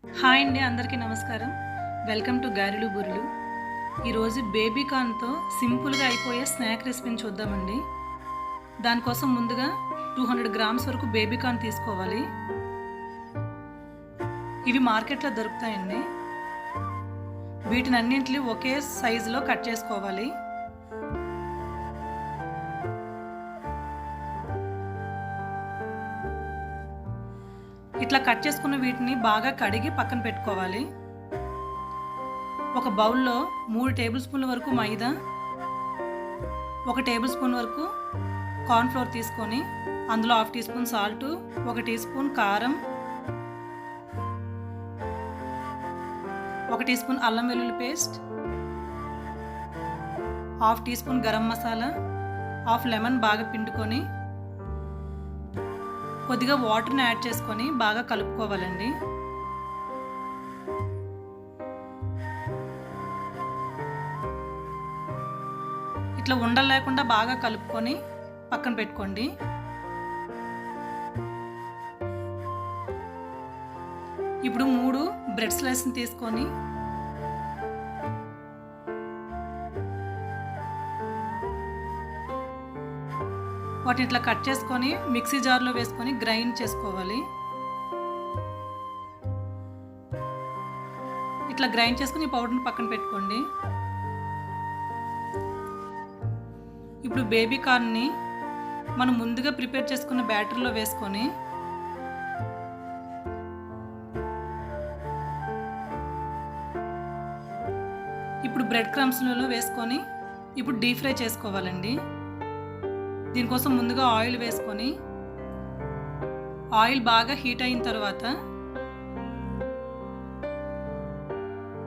Hi అండి, అందరికీ నమస్కారం. వెల్కమ్ టు గారెలు బుర్రలు. ఈరోజు బేబీ కార్న్తో సింపుల్గా అయిపోయే స్నాక్ రెసిపీని చూద్దామండి. దానికోసం ముందుగా 200 గ్రామ్స్ వరకు బేబీ కార్న్ తీసుకోవాలి. ఇవి మార్కెట్లో దొరుకుతాయండి. వీటినన్నింటినీ ఒకే సైజులో కట్ చేసుకోవాలి. ఇట్లా కట్ చేసుకున్న వీటిని బాగా కడిగి పక్కన పెట్టుకోవాలి. ఒక బౌల్లో 3 టేబుల్ స్పూన్ల వరకు మైదా, 1 టేబుల్ స్పూన్ వరకు కార్న్ఫ్లోర్ తీసుకొని అందులో 1/2 teaspoon salt, 1 teaspoon కారం, 1 టీ స్పూన్ అల్లం వెల్లుల్లి paste, 1/2 teaspoon garam masala, 1/2 lemon బాగా పిండుకొని కొద్దిగా వాటర్ని యాడ్ చేసుకొని బాగా కలుపుకోవాలండి. ఇట్లా ఉండలు లేకుండా బాగా కలుపుకొని పక్కన పెట్టుకోండి. ఇప్పుడు 3 బ్రెడ్ స్లైస్ని తీసుకొని వాటిని ఇట్లా కట్ చేసుకొని మిక్సీ జార్లో వేసుకొని గ్రైండ్ చేసుకోవాలి. ఇట్లా గ్రైండ్ చేసుకొని ఈ పౌడర్ని పక్కన పెట్టుకోండి. ఇప్పుడు బేబీ కార్న్ని మనం ముందుగా ప్రిపేర్ చేసుకున్న బ్యాటర్లో వేసుకొని ఇప్పుడు బ్రెడ్ క్రమ్స్లలో వేసుకొని ఇప్పుడు డీప్ ఫ్రై చేసుకోవాలండి. దీనికోసం ముందుగా ఆయిల్ వేసుకొని ఆయిల్ బాగా హీట్ అయిన తర్వాత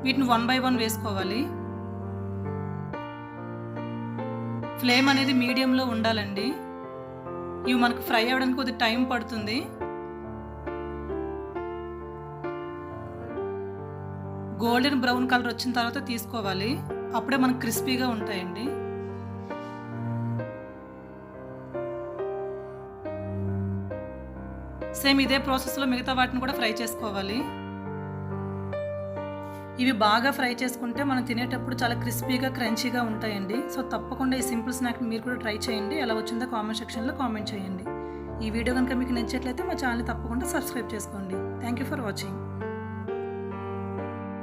వీటిని 1 బై 1 వేసుకోవాలి. ఫ్లేమ్ అనేది మీడియంలో ఉండాలండి. ఇవి మనకు ఫ్రై అవ్వడానికి కొద్దిగా టైం పడుతుంది. గోల్డెన్ బ్రౌన్ కలర్ వచ్చిన తర్వాత తీసుకోవాలి. అప్పుడే మనకు క్రిస్పీగా ఉంటాయండి. సేమ్ ఇదే ప్రాసెస్లో మిగతా వాటిని కూడా ఫ్రై చేసుకోవాలి. ఇవి బాగా ఫ్రై చేసుకుంటే మనం తినేటప్పుడు చాలా క్రిస్పీగా క్రంచీగా ఉంటాయండి. సో తప్పకుండా ఈ సింపుల్ స్నాక్ని మీరు కూడా ట్రై చేయండి. ఎలా వచ్చిందో కామెంట్ సెక్షన్లో కామెంట్ చేయండి. ఈ వీడియో కనుక మీకు నచ్చినట్లయితే మా ఛానల్ని తప్పకుండా సబ్స్క్రైబ్ చేసుకోండి. Thank you for watching.